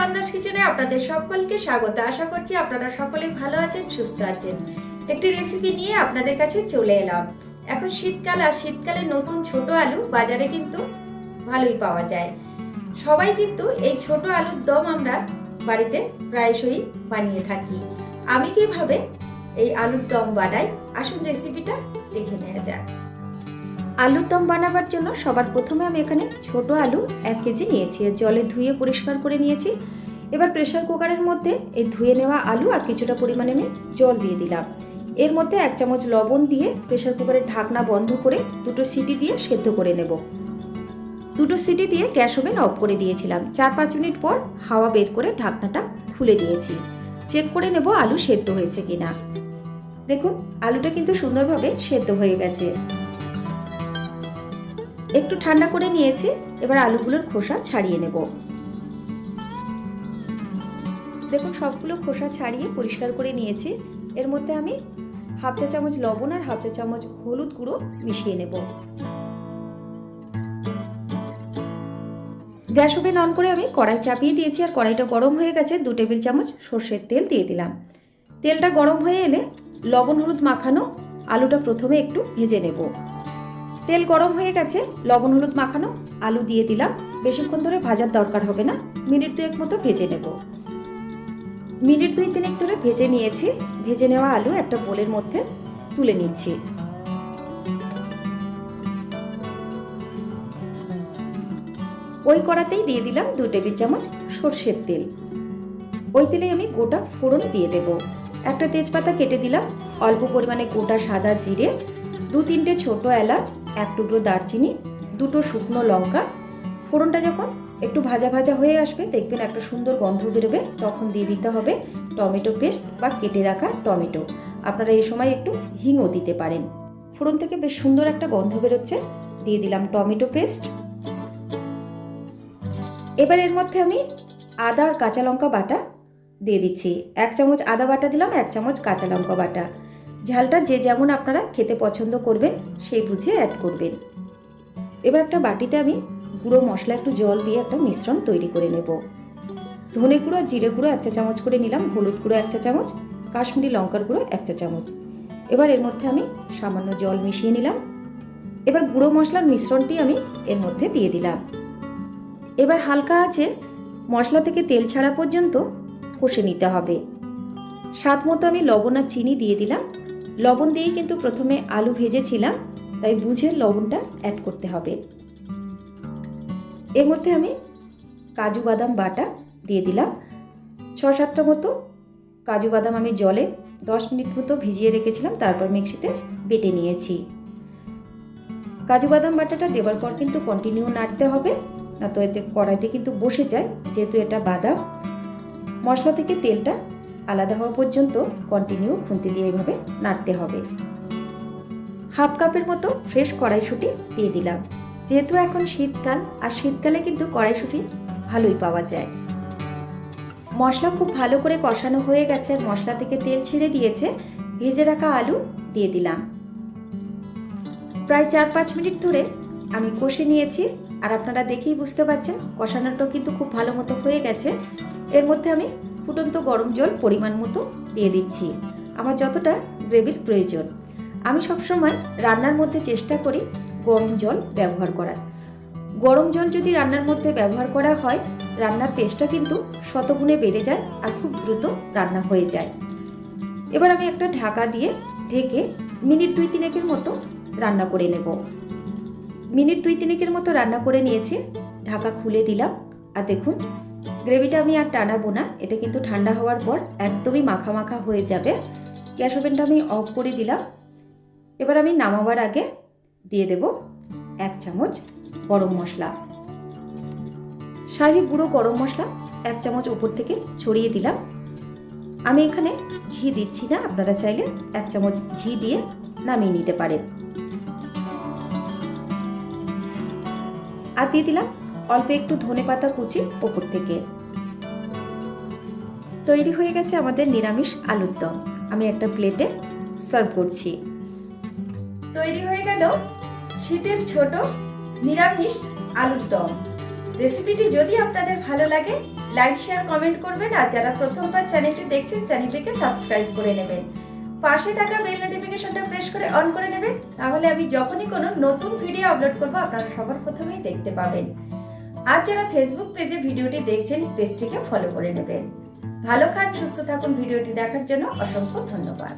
নন্দাস কিচেনে আপনাদের সকলকে স্বাগত। আশা করছি আপনারা সকলেই ভালো আছেন, সুস্থ আছেন। একটি রেসিপি নিয়ে আপনাদের কাছে চলে এলাম। এখন শীতকাল, আর শীতকালে নতুন ছোট আলু বাজারে কিন্তু ভালোই পাওয়া যায়। সবাই কিন্তু এই ছোট আলুর দম আমরা বাড়িতে প্রায়শই বানিয়ে থাকি। আমি কিভাবে এই আলুর দম বানাই, আসুন রেসিপিটা দেখে নেওয়া যাক। আলুর দম বানাবার জন্য সবার প্রথমে আমি এখানে ছোট আলু 1 কেজি নিয়েছি, জলে ধুয়ে পরিষ্কার করে নিয়েছি। এবার প্রেসার কুকারের মধ্যে এই ধুয়ে নেওয়া আলু আর কিছুটা পরিমাণে আমি জল দিয়ে দিলাম। এর মধ্যে 1 চামচ লবণ দিয়ে প্রেসার কুকারের ঢাকনা বন্ধ করে 2টো সিটি দিয়ে সেদ্ধ করে নেব। 2টো সিটি দিয়ে গ্যাস ওভেন অফ করে দিয়েছিলাম। 4-5 মিনিট পর হাওয়া বের করে ঢাকনাটা খুলে দিয়েছি। চেক করে নেব আলু সেদ্ধ হয়েছে কিনা। দেখুন, আলুটা কিন্তু সুন্দরভাবে সেদ্ধ হয়ে গেছে। একটু ঠান্ডা করে নিয়েছি। এবার আলুগুলোর খোসা ছাড়িয়ে নেব। দেখুন, সবগুলো খোসা ছাড়িয়ে পরিষ্কার করে নিয়েছি। এর মধ্যে আমি 1/2 চা চামচ লবণ আর 1/2 চা চামচ হলুদ গুঁড়ো মিশিয়ে নেব। গ্যাস ওভেন অন করে আমি কড়াই চাপিয়ে দিয়েছি, আর কড়াইটা গরম হয়ে গেছে। 2 টেবিল চামচ সর্ষের তেল দিয়ে দিলাম। তেলটা গরম হয়ে এলে লবণ হলুদ মাখানো আলুটা প্রথমে একটু ভেজে নেব। তেল গরম হয়ে গেছে, লবণ হলুদ মাখানো আলু দিয়ে দিলাম। বেশিক্ষণ ধরে ভাজার দরকার হবে না, মিনিট 2 মতো ভেজে নেব। মিনিট 2-3 ধরে ভেজে নিয়েছি। ভেজে নেওয়া আলু একটা বোলের মধ্যে তুলে নিচ্ছি। ওই কড়াতেই দিয়ে দিলাম 2 টেবিল চামচ সর্ষের তেল। ওই তেলে আমি গোটা ফোড়ন দিয়ে দেব। একটা তেজপাতা কেটে দিলাম, অল্প পরিমাণে গোটা সাদা জিরে, 2-3টে ছোট এলাচ, 1 টুকরো দারচিনি, 2টো শুকনো লঙ্কা। ফোড়নটা যখন একটু ভাজা ভাজা হয়ে আসবে, দেখবেন একটা সুন্দর গন্ধ বেরোবে, তখন দিয়ে দিতে হবে টমেটো পেস্ট বা কেটে রাখা টমেটো। আপনারা এই সময় একটু হিংও দিতে পারেন। ফোড়ন থেকে বেশ সুন্দর একটা গন্ধ বেরোচ্ছে, দিয়ে দিলাম টমেটো পেস্ট। এবার এর মধ্যে আমি আদা আর কাঁচা লঙ্কা বাটা দিয়ে দিচ্ছি। 1 চামচ আদা বাটা দিলাম, 1 চামচ কাঁচা লঙ্কা বাটা। ঝালটা যে যেমন আপনারা খেতে পছন্দ করবেন সেই বুঝে অ্যাড করবেন। এবার একটা বাটিতে আমি গুঁড়ো মশলা একটু জল দিয়ে একটা মিশ্রণ তৈরি করে নেব। ধনে গুঁড়ো আর জিরে গুঁড়ো 1 চা চামচ করে নিলাম, হলুদ গুঁড়ো 1 চা চামচ, কাশ্মীরি লঙ্কার গুঁড়ো 1 চা চামচ। এবার এর মধ্যে আমি সামান্য জল মিশিয়ে নিলাম। এবার গুঁড়ো মশলার মিশ্রণটি আমি এর মধ্যে দিয়ে দিলাম। এবার হালকা আঁচে মশলা থেকে তেল ছাড়া পর্যন্ত কষে নিতে হবে। স্বাদ মতো আমি লবণ আর চিনি দিয়ে দিলাম। লবণ দিয়েই কিন্তু প্রথমে আলু ভেজেছিলাম, তাই বুঝে লবণটা অ্যাড করতে হবে। এর মধ্যে আমি কাজু বাদাম বাটা দিয়ে দিলাম। 6-7টা মতো কাজু বাদাম আমি জলে 10 মিনিট মতো ভিজিয়ে রেখেছিলাম, তারপর মিক্সিতে বেটে নিয়েছি। কাজু বাদাম বাটাটা দেওয়ার পর কিন্তু কন্টিনিউ নাড়তে হবে, না তো এতে কড়াইতে কিন্তু বসে যায়, যেহেতু এটা বাদাম। মশলা থেকে তেলটা আলাদা হওয়া পর্যন্ত কন্টিনিউ খুন্তি দিয়ে এইভাবে নাড়তে হবে। 1/2 কাপের মতো ফ্রেশ কড়াইশুঁটি দিয়ে দিলাম। যেহেতু এখন শীতকাল, আর শীতকালে কিন্তু কড়াইশুঁটি ভালোই পাওয়া যায়। মশলা খুব ভালো করে কষানো হয়ে গেছে, আর মশলা থেকে তেল ছেড়ে দিয়েছে। ভেজে রাখা আলু দিয়ে দিলাম। প্রায় 4-5 মিনিট ধরে আমি কষে নিয়েছি, আর আপনারা দেখেই বুঝতে পারছেন কষানোটা কিন্তু খুব ভালো মতো হয়ে গেছে। এর মধ্যে আমি ফুটন্ত গরম জল পরিমাণ মতো দিয়ে দিচ্ছি, আমার যতটা গ্রেভির প্রয়োজন। আমি সবসময় রান্নার মধ্যে চেষ্টা করি গরম জল ব্যবহার করার। গরম জল যদি রান্নার মধ্যে ব্যবহার করা হয়, রান্নার টেস্টটা কিন্তু শতগুণে বেড়ে যায়, আর খুব দ্রুত রান্না হয়ে যায়। এবার আমি একটা ঢাকা দিয়ে ঢেকে মিনিট 2-3 মতো রান্না করে নেব। মিনিট 2-3 মতো রান্না করে নিয়েছি। ঢাকা খুলে দিলাম, আর দেখুন গ্রেভিটা আমি আর টানাবো না, এটা কিন্তু ঠান্ডা হওয়ার পর একদমই মাখা মাখা হয়ে যাবে। গ্যাস ওভেনটা আমি অফ করে দিলাম। এবার আমি নামাবার আগে দিয়ে দেব 1 চামচ গরম মশলা। শাহি গুঁড়ো গরম মশলা 1 চামচ ওপর থেকে ছড়িয়ে দিলাম। আমি এখানে ঘি দিচ্ছি না, আপনারা চাইলে 1 চামচ ঘি দিয়ে নামিয়ে নিতে পারেন। আর দিয়ে দিলাম অল্প একটু ধনেপাতা কুচি ওপর থেকে। তৈরি হয়ে গেছে আমাদের নিরামিষ আলুর দম। আমি একটা প্লেটে সার্ভ করছি। তৈরি হয়ে গেল শীতের ছোট নিরামিষ আলুর দম। রেসিপিটি যদি আপনাদের ভালো লাগে, লাইক শেয়ার কমেন্ট করবেন, আর যারা প্রথমবার চ্যানেলটি দেখছেন চ্যানেলটিকে সাবস্ক্রাইব করে নেবেন। পাশে থাকা বেল নোটিফিকেশনটা প্রেস করে অন করে নেবেন, তাহলে আমি যখনই কোনো নতুন ভিডিও আপলোড করব আপনারা সবার প্রথমেই দেখতে পাবেন। আর যারা ফেসবুক পেজে ভিডিওটি দেখছেন পেজটিকে ফলো করে নেবেন। ভালো খান, সুস্থ থাকুন। ভিডিওটি দেখার জন্য অসংখ্য ধন্যবাদ।